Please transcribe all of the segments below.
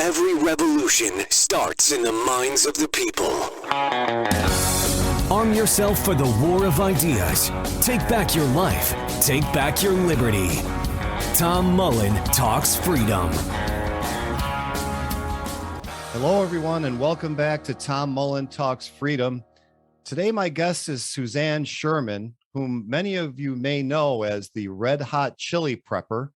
Every revolution starts in the minds of the people. Arm yourself for the war of ideas. Take back your life. Take back your liberty. Tom Mullen Talks Freedom. Hello, everyone, and welcome back to Tom Mullen Talks Freedom. Today, my guest is Suzanne Sherman, whom many of you may know as the Red Hot Chili Prepper.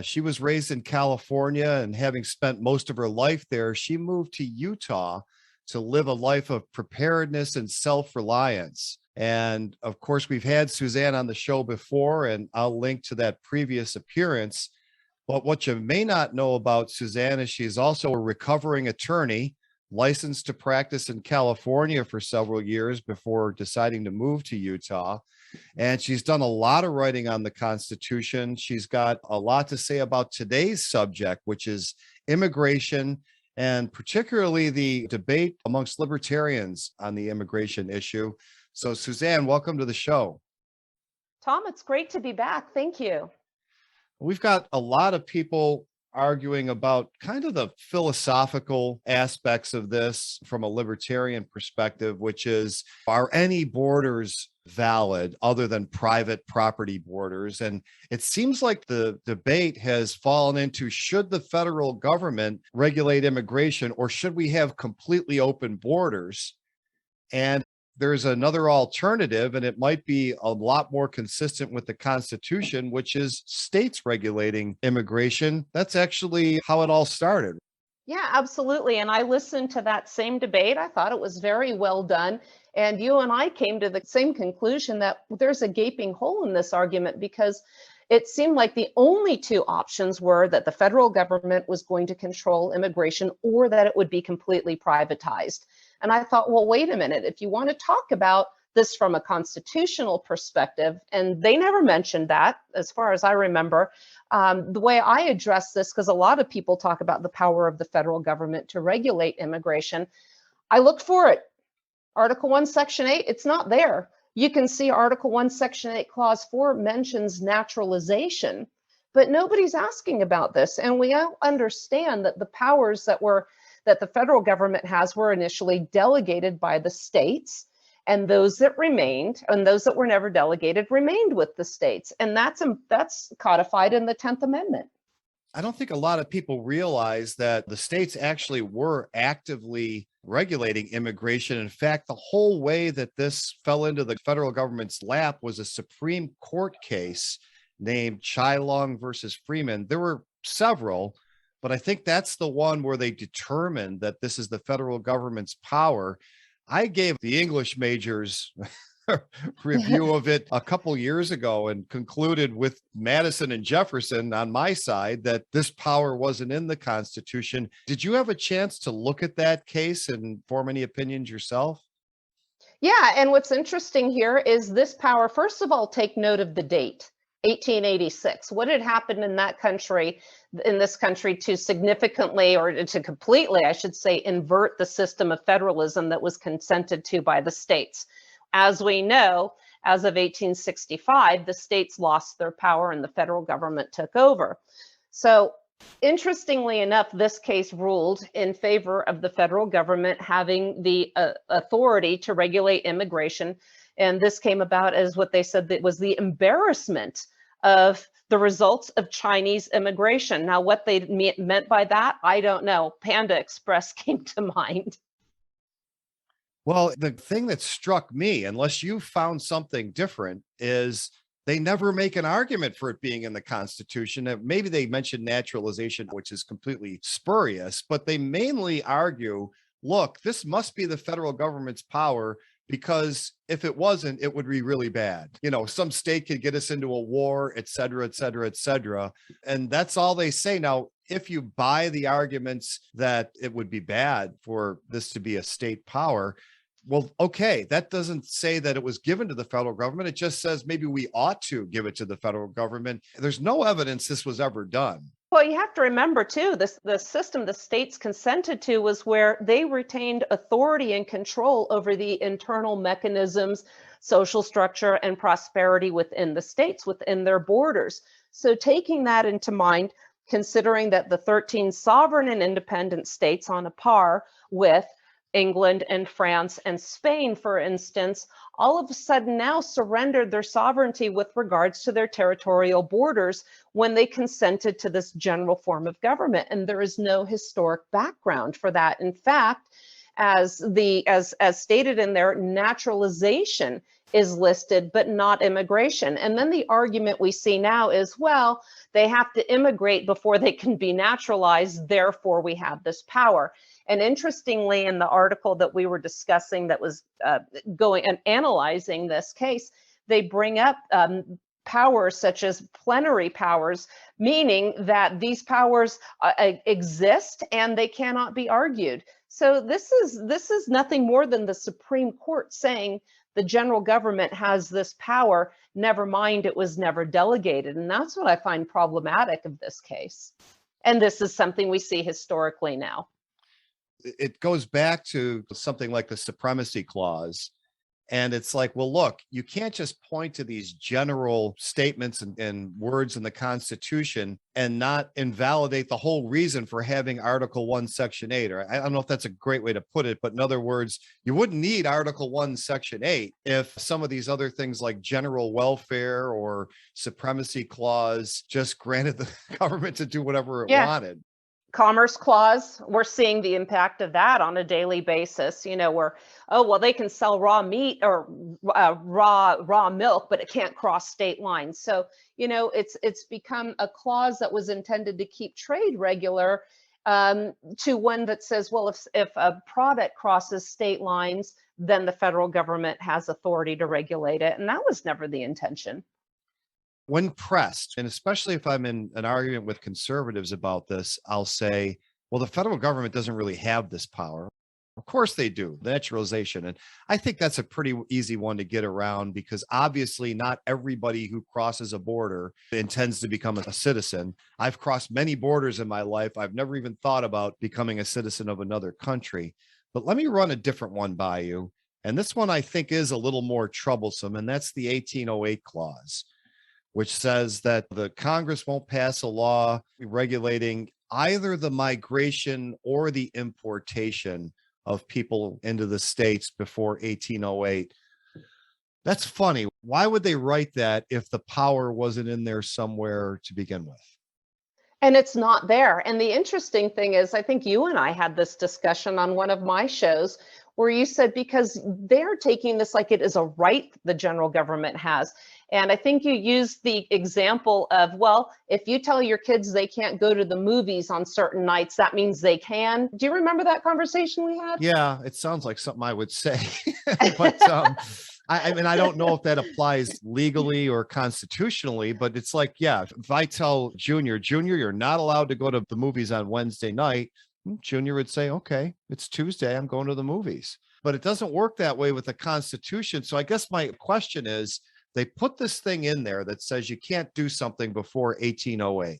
She was raised in California, and having spent most of her life there, she moved to Utah to live a life of preparedness and self-reliance. And of course, we've had Suzanne on the show before, and I'll link to that previous appearance. But what you may not know about Suzanne is she's also a recovering attorney, licensed to practice in California for several years before deciding to move to Utah. And she's done a lot of writing on the Constitution. She's got a lot to say about today's subject, which is immigration, and particularly the debate amongst libertarians on the immigration issue. So, Suzanne, welcome to the show. Tom, it's great to be back. Thank you. We've got a lot of people arguing about kind of the philosophical aspects of this from a libertarian perspective, which is, are any borders valid other than private property borders? And it seems like the debate has fallen into, should the federal government regulate immigration, or should we have completely open borders? And there's another alternative, and it might be a lot more consistent with the Constitution, which is states regulating immigration. That's actually how it all started. Yeah, absolutely. And I listened to that same debate. I thought it was very well done. And you and I came to the same conclusion that there's a gaping hole in this argument, because it seemed like the only two options were that the federal government was going to control immigration, or that it would be completely privatized. And I thought, well, wait a minute, if you want to talk about this from a constitutional perspective, and they never mentioned that, as far as I remember, the way I address this, because a lot of people talk about the power of the federal government to regulate immigration, I looked for it. Article 1, Section 8, it's not there. You can see Article 1, Section 8, Clause 4 mentions naturalization, but nobody's asking about this. And we all understand that the powers that the federal government has were initially delegated by the states, and those that remained, and those that were never delegated, remained with the states. And that's codified in the 10th Amendment. I don't think a lot of people realize that the states actually were actively regulating immigration. In fact, the whole way that this fell into the federal government's lap was a Supreme Court case named Chilong versus Freeman. There were several, but I think that's the one where they determined that this is the federal government's power. I gave the English majors review of it a couple years ago and concluded with Madison and Jefferson on my side that this power wasn't in the Constitution. Did you have a chance to look at that case and form any opinions yourself? Yeah, and what's interesting here is this power, first of all, take note of the date. 1886. What had happened in this country to significantly, or to completely, I should say, invert the system of federalism that was consented to by the states? As we know, as of 1865, the states lost their power and the federal government took over. So interestingly enough, this case ruled in favor of the federal government having the authority to regulate immigration. And this came about as what they said that was the embarrassment of the results of Chinese immigration. Now, what they meant by that, I don't know. Panda Express came to mind. Well, the thing that struck me, unless you found something different, is they never make an argument for it being in the Constitution. Maybe they mentioned naturalization, which is completely spurious, but they mainly argue, look, this must be the federal government's power, because if it wasn't, it would be really bad. You know, some state could get us into a war, et cetera, et cetera, et cetera. And that's all they say. Now, if you buy the arguments that it would be bad for this to be a state power, well, okay, that doesn't say that it was given to the federal government. It just says maybe we ought to give it to the federal government. There's no evidence this was ever done. Well, you have to remember, too, the system the states consented to was where they retained authority and control over the internal mechanisms, social structure, and prosperity within the states, within their borders. So taking that into mind, considering that the 13 sovereign and independent states, on a par with England and France and Spain, for instance, all of a sudden now surrendered their sovereignty with regards to their territorial borders when they consented to this general form of government. And there is no historic background for that. In fact, as stated in there, naturalization is listed, but not immigration. And then the argument we see now is, well, they have to immigrate before they can be naturalized, therefore we have this power. And interestingly, in the article that we were discussing that was going and analyzing this case, they bring up powers such as plenary powers, meaning that these powers exist and they cannot be argued. So this is nothing more than the Supreme Court saying the general government has this power, never mind it was never delegated. And that's what I find problematic of this case. And this is something we see historically now. It goes back to something like the supremacy clause. And it's like, well, look, you can't just point to these general statements and words in the Constitution and not invalidate the whole reason for having Article 1, Section 8. Or I don't know if that's a great way to put it, but in other words, you wouldn't need Article 1, Section 8 if some of these other things like general welfare or supremacy clause just granted the government to do whatever it wanted. Commerce clause, we're seeing the impact of that on a daily basis, where, oh, well, they can sell raw meat or raw milk, but it can't cross state lines. So, it's become a clause that was intended to keep trade regular to one that says, well, if a product crosses state lines, then the federal government has authority to regulate it. And that was never the intention. When pressed, and especially if I'm in an argument with conservatives about this, I'll say, well, the federal government doesn't really have this power. Of course they do, naturalization. And I think that's a pretty easy one to get around because obviously not everybody who crosses a border intends to become a citizen. I've crossed many borders in my life. I've never even thought about becoming a citizen of another country. But let me run a different one by you. And this one I think is a little more troublesome, and that's the 1808 clause, which says that the Congress won't pass a law regulating either the migration or the importation of people into the states before 1808. That's funny. Why would they write that if the power wasn't in there somewhere to begin with? And it's not there. And the interesting thing is, I think you and I had this discussion on one of my shows where you said, because they're taking this like it is a right the general government has. And I think you used the example of, well, if you tell your kids they can't go to the movies on certain nights, that means they can. Do you remember that conversation we had? Yeah, it sounds like something I would say. But I mean, I don't know if that applies legally or constitutionally, but it's like, yeah, if I tell Junior, you're not allowed to go to the movies on Wednesday night, Junior would say, okay, it's Tuesday, I'm going to the movies. But it doesn't work that way with the Constitution. So I guess my question is, they put this thing in there that says you can't do something before 1808.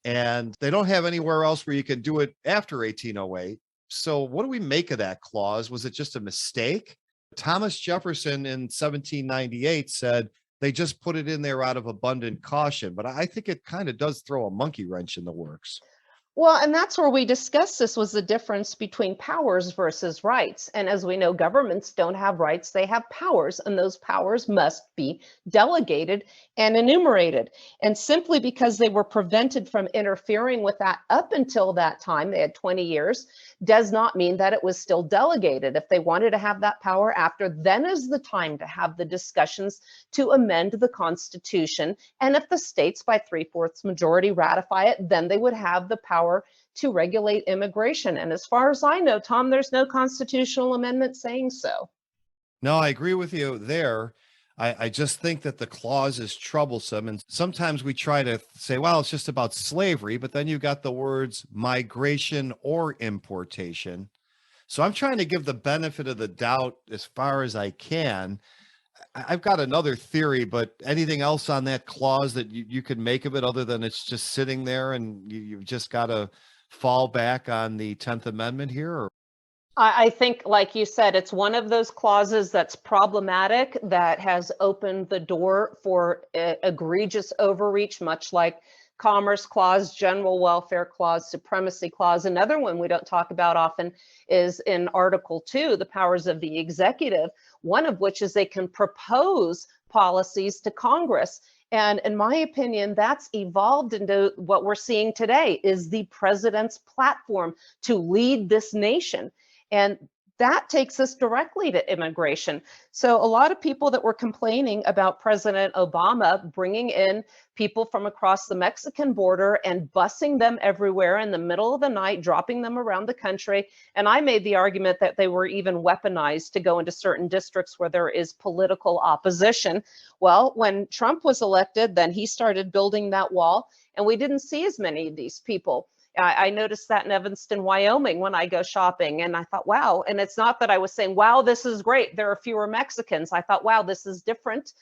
And they don't have anywhere else where you can do it after 1808. So what do we make of that clause? Was it just a mistake? Thomas Jefferson in 1798 said they just put it in there out of abundant caution. But I think it kind of does throw a monkey wrench in the works. Well, and that's where we discussed this was the difference between powers versus rights. And as we know, governments don't have rights, they have powers, and those powers must be delegated and enumerated. And simply because they were prevented from interfering with that up until that time, they had 20 years, does not mean that it was still delegated. If they wanted to have that power after, then is the time to have the discussions to amend the Constitution. And if the states by 3/4 majority ratify it, then they would have the power to regulate immigration. And as far as I know, Tom, there's no constitutional amendment saying so. No, I agree with you there. I just think that the clause is troublesome. And sometimes we try to say, well, it's just about slavery, but then you got the words migration or importation. So I'm trying to give the benefit of the doubt as far as I can. I've got another theory, but anything else on that clause that you could make of it other than it's just sitting there and you've just got to fall back on the 10th Amendment here? Or? I think, like you said, it's one of those clauses that's problematic, that has opened the door for egregious overreach, much like Commerce Clause, General Welfare Clause, Supremacy Clause. Another one we don't talk about often is in Article 2, the powers of the executive, one of which is they can propose policies to Congress. And in my opinion, that's evolved into what we're seeing today is the president's platform to lead this nation. And that takes us directly to immigration. So a lot of people that were complaining about President Obama bringing in people from across the Mexican border and busing them everywhere in the middle of the night, dropping them around the country. And I made the argument that they were even weaponized to go into certain districts where there is political opposition. Well, when Trump was elected, then he started building that wall, and we didn't see as many of these people. I noticed that in Evanston, Wyoming, when I go shopping, and I thought, wow. And it's not that I was saying, wow, this is great, there are fewer Mexicans. I thought, wow, this is different.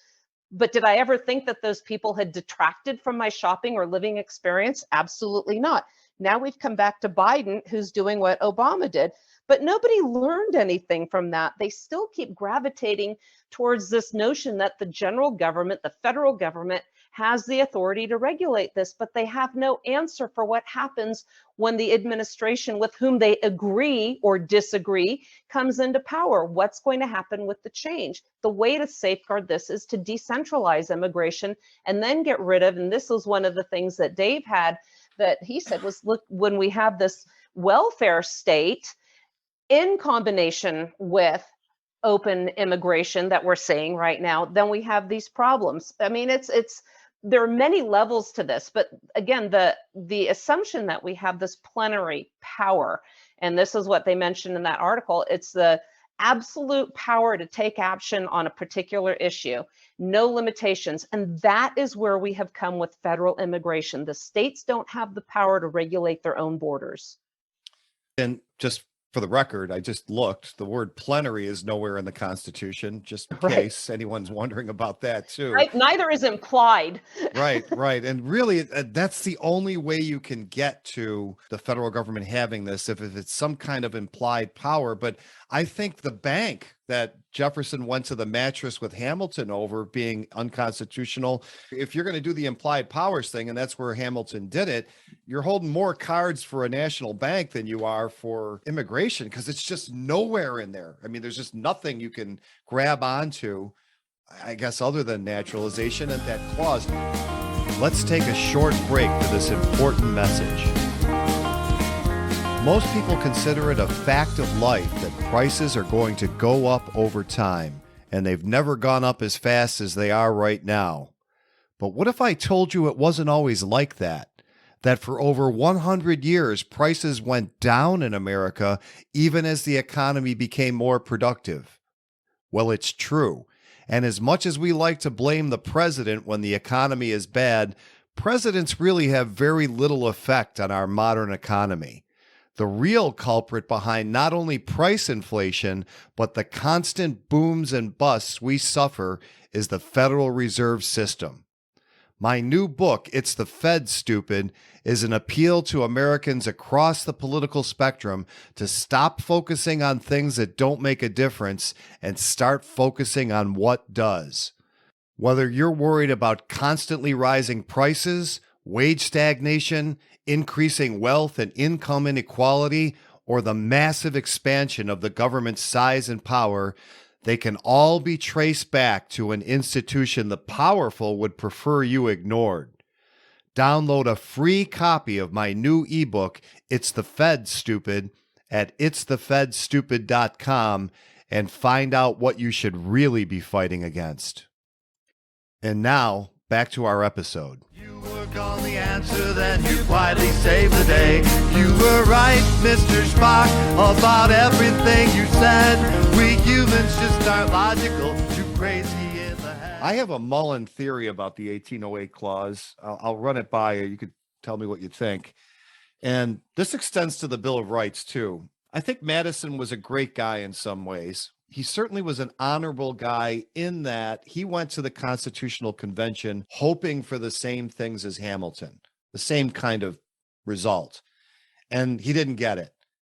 But did I ever think that those people had detracted from my shopping or living experience? Absolutely not. Now we've come back to Biden, who's doing what Obama did. But nobody learned anything from that. They still keep gravitating towards this notion that the general government, the federal government, has the authority to regulate this, but they have no answer for what happens when the administration with whom they agree or disagree comes into power. What's going to happen with the change? The way to safeguard this is to decentralize immigration and then get rid of, and this was one of the things that Dave had that he said was, look, when we have this welfare state in combination with open immigration that we're seeing right now, then we have these problems. I mean, there are many levels to this, but again, the assumption that we have this plenary power, and this is what they mentioned in that article, it's the absolute power to take action on a particular issue, no limitations. And that is where we have come with federal immigration. The states don't have the power to regulate their own borders. And just for the record, I just looked, the word plenary is nowhere in the Constitution, just in case anyone's wondering about that too. Right, neither is implied. Right. And really, that's the only way you can get to the federal government having this, if it's some kind of implied power. But I think the bank that Jefferson went to the mattress with Hamilton over being unconstitutional, if you're going to do the implied powers thing, and that's where Hamilton did it, you're holding more cards for a national bank than you are for immigration, because it's just nowhere in there. I mean, there's just nothing you can grab onto, I guess, other than naturalization and that clause. Let's take a short break for this important message. Most people consider it a fact of life that prices are going to go up over time, and they've never gone up as fast as they are right now. But what if I told you it wasn't always like that? That for over 100 years, prices went down in America even as the economy became more productive? Well, it's true. And as much as we like to blame the president when the economy is bad, presidents really have very little effect on our modern economy. The real culprit behind not only price inflation, but the constant booms and busts we suffer is the Federal Reserve System. My new book, It's the Fed, Stupid, is an appeal to Americans across the political spectrum to stop focusing on things that don't make a difference and start focusing on what does. Whether you're worried about constantly rising prices, wage stagnation, increasing wealth and income inequality, or the massive expansion of the government's size and power, they can all be traced back to an institution the powerful would prefer you ignored. Download a free copy of my new ebook, It's the Fed, Stupid, at itsthefedstupid.com and find out what you should really be fighting against. And now, back to our episode. You work on the answer, then you quietly save the day. You were right, Mr. Spock, about everything you said. We humans just aren't logical, too crazy in the head. I have a Mullen theory about the 1808 clause. I'll run it by you. You could tell me what you think. And this extends to the Bill of Rights, too. I think Madison was a great guy in some ways. He certainly was an honorable guy in that he went to the Constitutional Convention hoping for the same things as Hamilton, the same kind of result. And he didn't get it.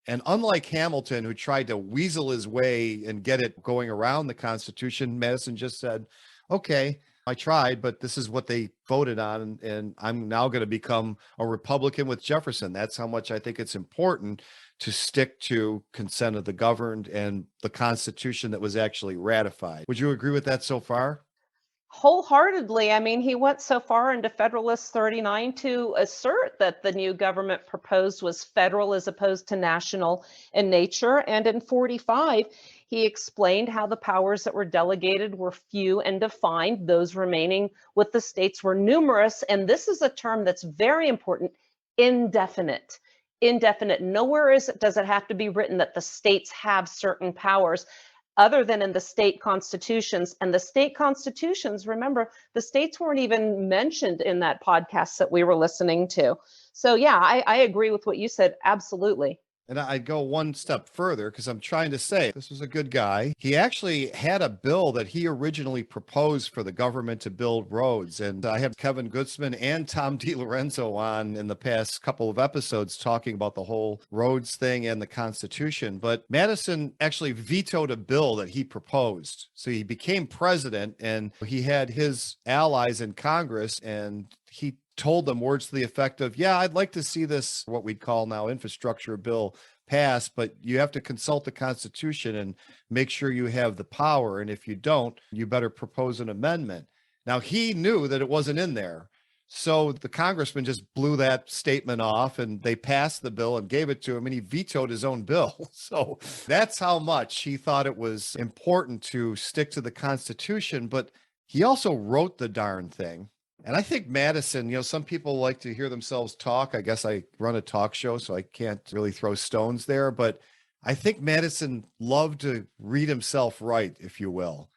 And unlike Hamilton, who tried to weasel his way and get it going around the Constitution, Madison just said, okay, I tried, but this is what they voted on. And I'm now going to become a Republican with Jefferson. That's how much I think it's important to stick to consent of the governed and the Constitution that was actually ratified. Would you agree with that so far? Wholeheartedly. I mean, he went so far into Federalist 39 to assert that the new government proposed was federal as opposed to national in nature. And in 45, he explained how the powers that were delegated were few and defined. Those remaining with the states were numerous. And this is a term that's very important: indefinite. Indefinite. Nowhere does it have to be written that the states have certain powers other than in the state constitutions. And the state constitutions, remember, the states weren't even mentioned in that podcast that we were listening to. So yeah, I agree with what you said. Absolutely. And I'd go one step further because I'm trying to say this was a good guy. He actually had a bill that he originally proposed for the government to build roads. And I had Kevin Gutzman and Tom DiLorenzo on in the past couple of episodes talking about the whole roads thing and the Constitution. But Madison actually vetoed a bill that he proposed. So he became president and he had his allies in Congress, and he told them words to the effect of, yeah, I'd like to see this, what we'd call now infrastructure bill, pass, but you have to consult the Constitution and make sure you have the power. And if you don't, you better propose an amendment. Now, he knew that it wasn't in there. So the congressman just blew that statement off and they passed the bill and gave it to him, and he vetoed his own bill. So that's how much he thought it was important to stick to the Constitution. But he also wrote the darn thing. And I think Madison, some people like to hear themselves talk. I guess I run a talk show, so I can't really throw stones there. But I think Madison loved to read himself right, if you will.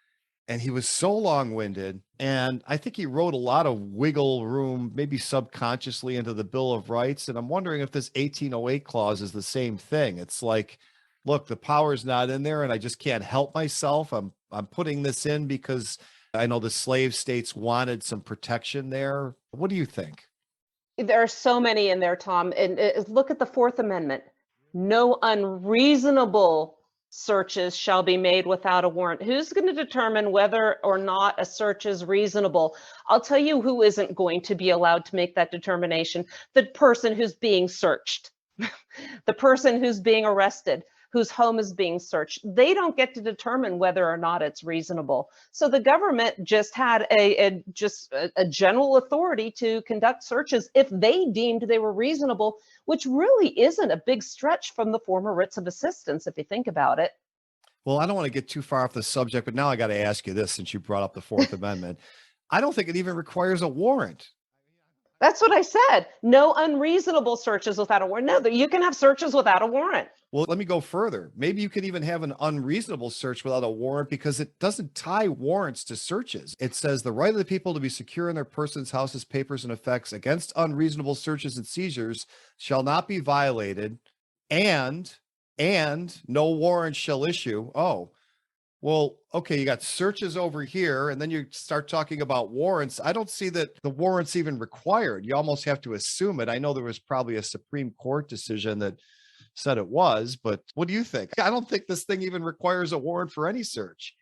And he was so long-winded. And I think he wrote a lot of wiggle room, maybe subconsciously, into the Bill of Rights. And I'm wondering if this 1808 clause is the same thing. It's like, look, the power's not in there and I just can't help myself. I'm putting this in because I know the slave states wanted some protection there. What do you think? There are so many in there, Tom. And look at the Fourth Amendment. No unreasonable searches shall be made without a warrant. Who's going to determine whether or not a search is reasonable? I'll tell you who isn't going to be allowed to make that determination: the person who's being searched, the person who's being arrested, whose home is being searched. They don't get to determine whether or not it's reasonable. So the government just had a general authority to conduct searches if they deemed they were reasonable, which really isn't a big stretch from the former writs of assistance, if you think about it. Well, I don't want to get too far off the subject, but now I got to ask you this since you brought up the Fourth Amendment. I don't think it even requires a warrant. That's what I said. No unreasonable searches without a warrant. No, you can have searches without a warrant. Well, let me go further. Maybe you could even have an unreasonable search without a warrant because it doesn't tie warrants to searches. It says the right of the people to be secure in their persons, houses, papers, and effects against unreasonable searches and seizures shall not be violated, and no warrant shall issue. Oh, well, okay, you got searches over here, and then you start talking about warrants. I don't see that the warrant's even required. You almost have to assume it. I know there was probably a Supreme Court decision that said it was, but what do you think? I don't think this thing even requires a warrant for any search.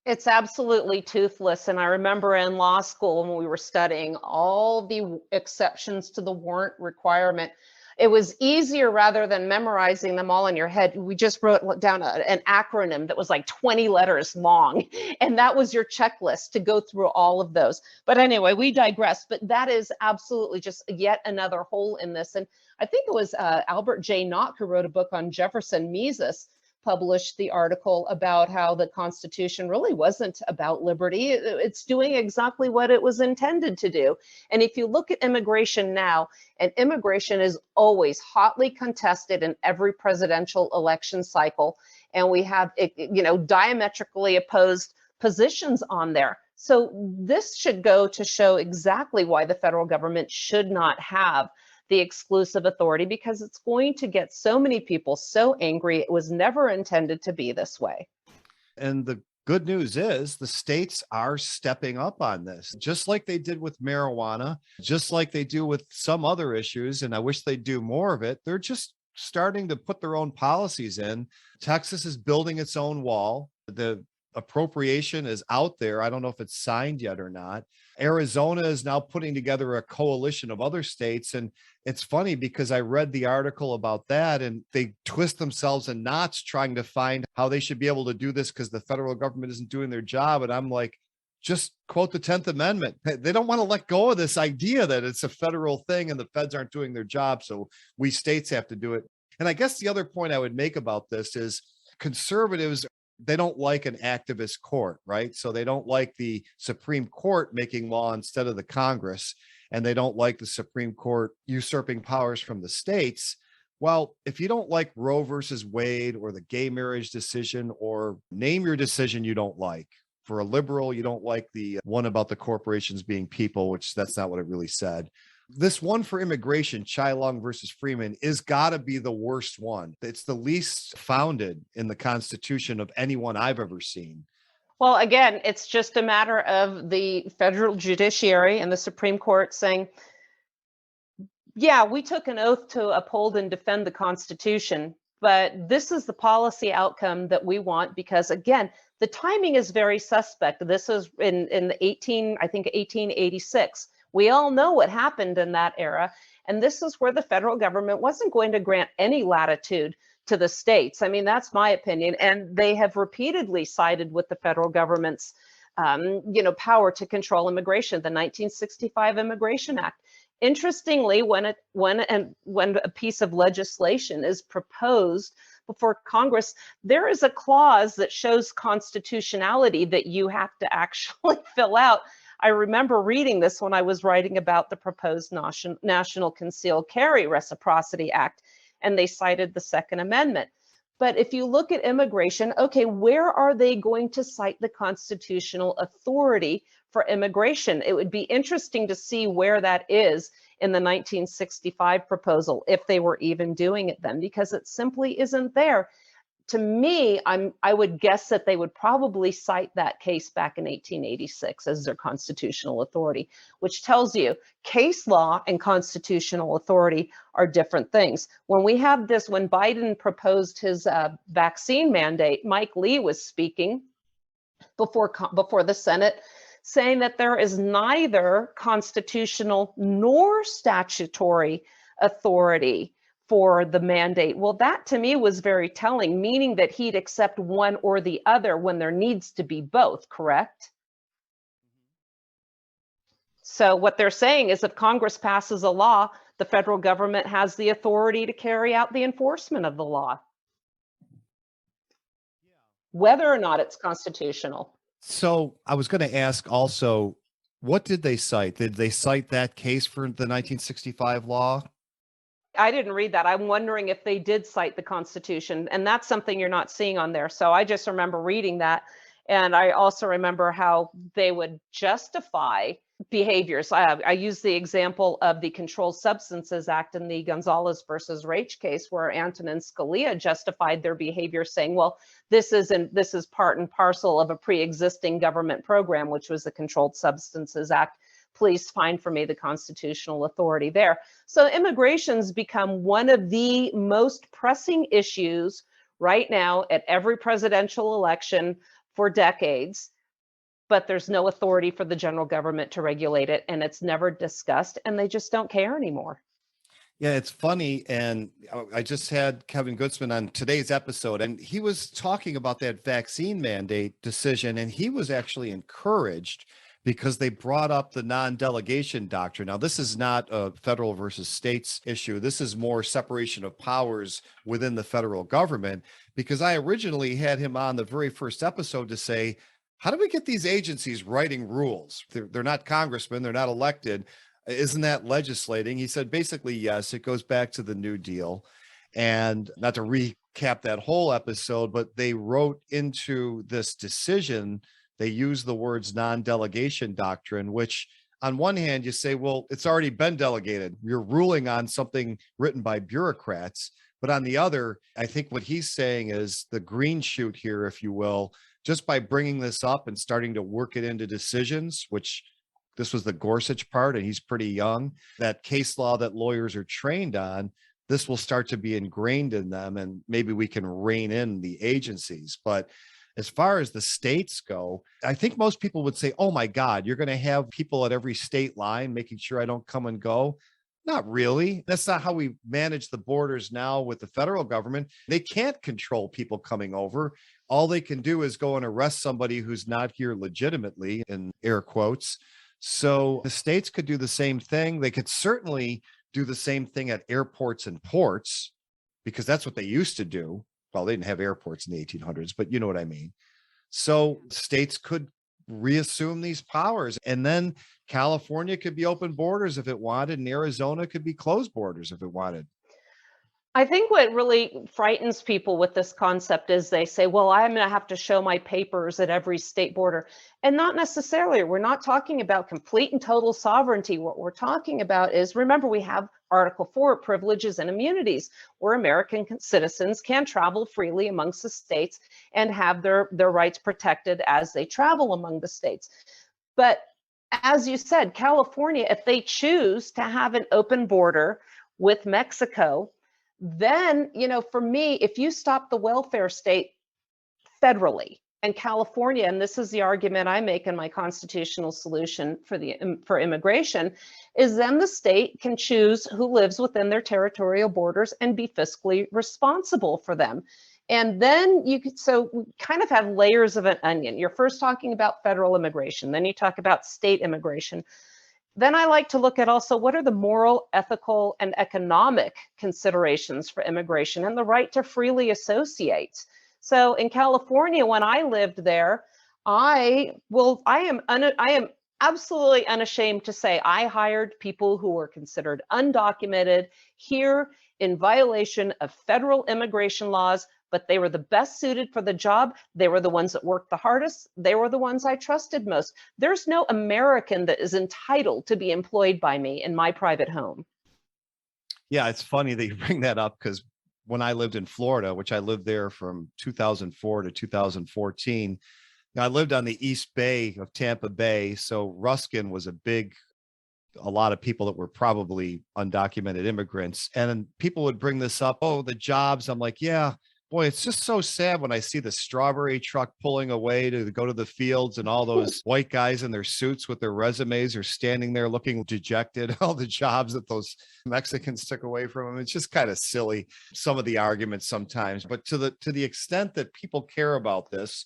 It's absolutely toothless. And I remember in law school when we were studying all the exceptions to the warrant requirement, it was easier rather than memorizing them all in your head. We just wrote down an acronym that was like 20 letters long. And that was your checklist to go through all of those. But anyway, we digress. But that is absolutely just yet another hole in this. And I think it was Albert J. Nock who wrote a book on Jefferson. Mises published the article about how the Constitution really wasn't about liberty. It's doing exactly what it was intended to do. And if you look at immigration now, and immigration is always hotly contested in every presidential election cycle, and we have, diametrically opposed positions on there. So this should go to show exactly why the federal government should not have the exclusive authority, because it's going to get so many people so angry. It was never intended to be this way. And the good news is the states are stepping up on this, just like they did with marijuana, just like they do with some other issues. And I wish they'd do more of it. They're just starting to put their own policies in. Texas is building its own wall. The appropriation is out there. I don't know if it's signed yet or not. Arizona is now putting together a coalition of other states. And it's funny because I read the article about that and they twist themselves in knots trying to find how they should be able to do this because the federal government isn't doing their job. And I'm like, just quote the 10th Amendment. They don't want to let go of this idea that it's a federal thing and the feds aren't doing their job. So we states have to do it. And I guess the other point I would make about this is conservatives, they don't like an activist court, right? So they don't like the Supreme Court making law instead of the Congress, and they don't like the Supreme Court usurping powers from the states. Well, if you don't like Roe versus Wade or the gay marriage decision, or name your decision you don't like. For a liberal, you don't like the one about the corporations being people, which that's not what it really said. This one for immigration, Chai Long versus Freeman, is got to be the worst one. It's the least founded in the Constitution of anyone I've ever seen. Well, again, it's just a matter of the federal judiciary and the Supreme Court saying, yeah, we took an oath to uphold and defend the Constitution, but this is the policy outcome that we want because, again, the timing is very suspect. This is in the 1886. We all know what happened in that era. And this is where the federal government wasn't going to grant any latitude to the states. I mean, that's my opinion. And they have repeatedly sided with the federal government's, power to control immigration, the 1965 Immigration Act. Interestingly, when a piece of legislation is proposed before Congress, there is a clause that shows constitutionality that you have to actually fill out. I remember reading this when I was writing about the proposed National Concealed Carry Reciprocity Act, and they cited the Second Amendment. But if you look at immigration, okay, where are they going to cite the constitutional authority for immigration? It would be interesting to see where that is in the 1965 proposal, if they were even doing it then, because it simply isn't there. To me, I would guess that they would probably cite that case back in 1886 as their constitutional authority, which tells you case law and constitutional authority are different things. When Biden proposed his vaccine mandate, Mike Lee was speaking before the Senate, saying that there is neither constitutional nor statutory authority for the mandate. Well, that to me was very telling, meaning that he'd accept one or the other when there needs to be both, correct? So what they're saying is if Congress passes a law, the federal government has the authority to carry out the enforcement of the law, whether or not it's constitutional. So I was going to ask also, what did they cite? Did they cite that case for the 1965 law? I didn't read that. I'm wondering if they did cite the Constitution, and that's something you're not seeing on there. So I just remember reading that. And I also remember how they would justify behaviors. I use the example of the Controlled Substances Act in the Gonzalez versus Raich case, where Antonin Scalia justified their behavior, saying, well, this is part and parcel of a pre-existing government program, which was the Controlled Substances Act. Please find for me the constitutional authority there. So immigration's become one of the most pressing issues right now at every presidential election for decades, but there's no authority for the general government to regulate it, and it's never discussed, and they just don't care anymore. Yeah, it's funny. And I just had Kevin Gutzman on today's episode, and he was talking about that vaccine mandate decision, and he was actually encouraged because they brought up the non-delegation doctrine. Now, this is not a federal versus states issue. This is more separation of powers within the federal government, because I originally had him on the very first episode to say, how do we get these agencies writing rules? They're not congressmen. They're not elected. Isn't that legislating? He said, basically, yes. It goes back to the New Deal. And not to recap that whole episode, but they wrote into this decision, they use the words non-delegation doctrine, which on one hand you say, well, it's already been delegated. You're ruling on something written by bureaucrats. But on the other, I think what he's saying is the green shoot here, if you will, just by bringing this up and starting to work it into decisions, which this was the Gorsuch part, and he's pretty young, that case law that lawyers are trained on, this will start to be ingrained in them, and maybe we can rein in the agencies. But As far as the states go, I think most people would say, oh my God, you're going to have people at every state line making sure I don't come and go. Not really. That's not how we manage the borders now with the federal government. They can't control people coming over. All they can do is go and arrest somebody who's not here legitimately, in air quotes. So the states could do the same thing. They could certainly do the same thing at airports and ports, because that's what they used to do. Well, they didn't have airports in the 1800s, but you know what I mean. So states could reassume these powers, and then California could be open borders if it wanted, and Arizona could be closed borders if it wanted. I think what really frightens people with this concept is they say, well, I'm going to have to show my papers at every state border. And not necessarily. We're not talking about complete and total sovereignty. What we're talking about is, remember, we have Article 4, privileges and immunities, where American citizens can travel freely amongst the states and have their rights protected as they travel among the states. But as you said, California, if they choose to have an open border with Mexico, then, for me, if you stop the welfare state federally, and California, and this is the argument I make in my constitutional solution for immigration, is then the state can choose who lives within their territorial borders and be fiscally responsible for them. And then so we kind of have layers of an onion. You're first talking about federal immigration, then you talk about state immigration. Then I like to look at also what are the moral, ethical, and economic considerations for immigration and the right to freely associate. So in California, when I lived there, I am absolutely unashamed to say I hired people who were considered undocumented here in violation of federal immigration laws, but they were the best suited for the job. They were the ones that worked the hardest. They were the ones I trusted most. There's no American that is entitled to be employed by me in my private home. Yeah, it's funny that you bring that up, because when I lived in Florida, which I lived there from 2004 to 2014, I lived on the East Bay of Tampa Bay. So Ruskin was a lot of people that were probably undocumented immigrants. And people would bring this up, oh, the jobs. I'm like, yeah, boy, it's just so sad when I see the strawberry truck pulling away to go to the fields, and all those white guys in their suits with their resumes are standing there looking dejected. All the jobs that those Mexicans took away from them. It's just kind of silly, some of the arguments sometimes. But to the extent that people care about this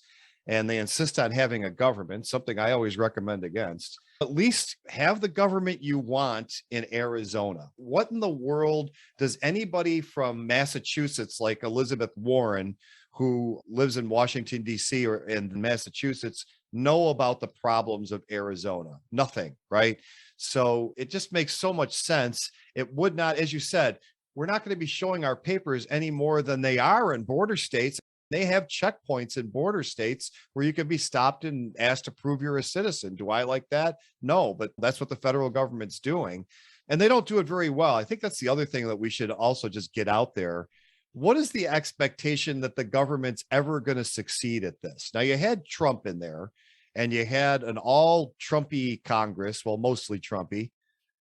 and they insist on having a government, something I always recommend against, at least have the government you want in Arizona. What in the world does anybody from Massachusetts, like Elizabeth Warren, who lives in Washington, D.C. or in Massachusetts, know about the problems of Arizona? Nothing, right? So it just makes so much sense. It would not, as you said, we're not going to be showing our papers any more than they are in border states. They have checkpoints in border states where you can be stopped and asked to prove you're a citizen. Do I like that? No, but that's what the federal government's doing. And they don't do it very well. I think that's the other thing that we should also just get out there. What is the expectation that the government's ever going to succeed at this? Now, you had Trump in there, and you had an all Trumpy Congress, well, mostly Trumpy.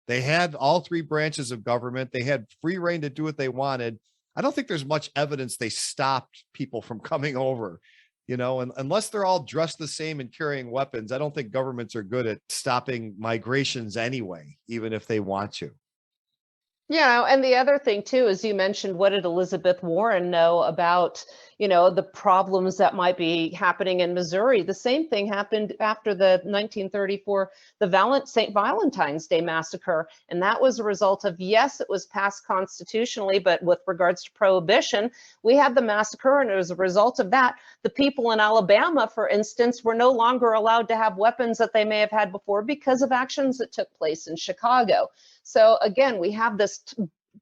They had all three branches of government. They had free reign to do what they wanted. I don't think there's much evidence they stopped people from coming over, and unless they're all dressed the same and carrying weapons, I don't think governments are good at stopping migrations anyway, even if they want to. And the other thing too, is you mentioned, what did Elizabeth Warren know about, the problems that might be happening in Missouri? The same thing happened after the 1934, the St. Valentine's Day massacre. And that was a result of, yes, it was passed constitutionally, but with regards to prohibition, we had the massacre. And as a result of that, the people in Alabama, for instance, were no longer allowed to have weapons that they may have had before because of actions that took place in Chicago. So again, we have this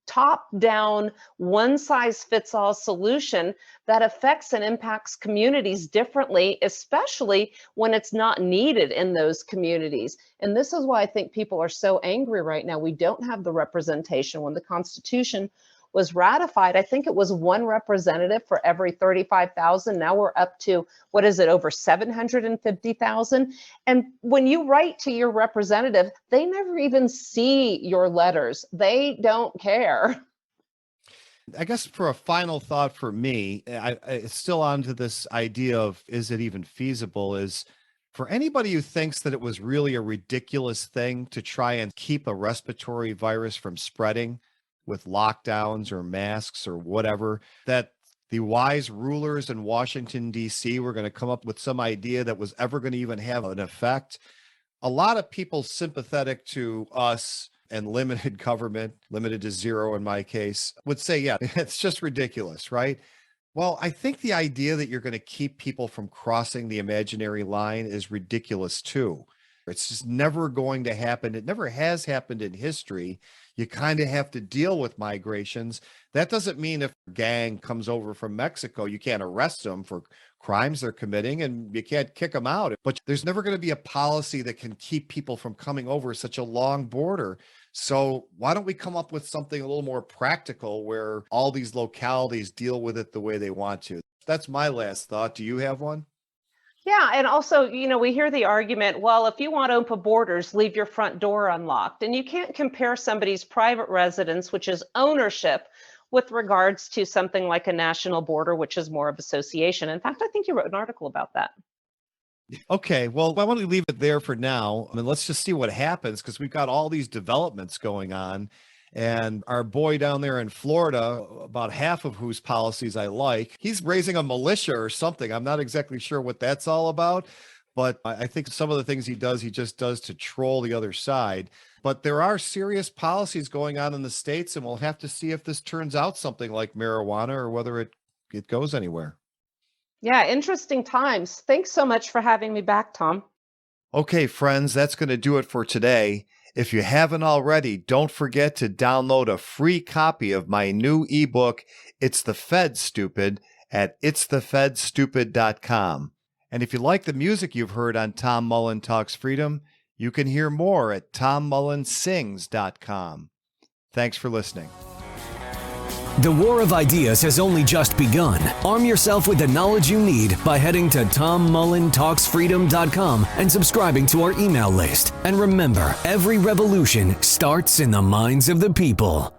top-down, one-size-fits-all solution that affects and impacts communities differently, especially when it's not needed in those communities. And this is why I think people are so angry right now. We don't have the representation. When the Constitution was ratified, I think it was one representative for every 35,000. Now we're up to, what is it, over 750,000? And when you write to your representative, they never even see your letters. They don't care. I guess for a final thought for me, it's still on to this idea of is it even feasible? Is for anybody who thinks that it was really a ridiculous thing to try and keep a respiratory virus from spreading with lockdowns or masks or whatever, that the wise rulers in Washington, D.C. were going to come up with some idea that was ever going to even have an effect. A lot of people sympathetic to us and limited government, limited to zero in my case, would say, yeah, it's just ridiculous, right? Well, I think the idea that you're going to keep people from crossing the imaginary line is ridiculous too. It's just never going to happen. It never has happened in history. You kind of have to deal with migrations. That doesn't mean if a gang comes over from Mexico, you can't arrest them for crimes they're committing and you can't kick them out. But there's never going to be a policy that can keep people from coming over such a long border. So why don't we come up with something a little more practical where all these localities deal with it the way they want to? That's my last thought. Do you have one? Yeah, and also, we hear the argument, well, if you want open borders, leave your front door unlocked. And you can't compare somebody's private residence, which is ownership, with regards to something like a national border, which is more of association. In fact, I think you wrote an article about that. Okay, well, why don't we leave it there for now? I mean, let's just see what happens because we've got all these developments going on. And our boy down there in Florida, about half of whose policies I like, he's raising a militia or something. I'm not exactly sure what that's all about, but I think some of the things he just does to troll the other side. But there are serious policies going on in the States, and we'll have to see if this turns out something like marijuana or whether it goes anywhere. Yeah, interesting times. Thanks so much for having me back, Tom. Okay, friends, that's going to do it for today. If you haven't already, don't forget to download a free copy of my new ebook, It's the Fed Stupid, at itsthefedstupid.com. And if you like the music you've heard on Tom Mullen Talks Freedom, you can hear more at tommullensings.com. Thanks for listening. The war of ideas has only just begun. Arm yourself with the knowledge you need by heading to tommullentalksfreedom.com and subscribing to our email list. And remember, every revolution starts in the minds of the people.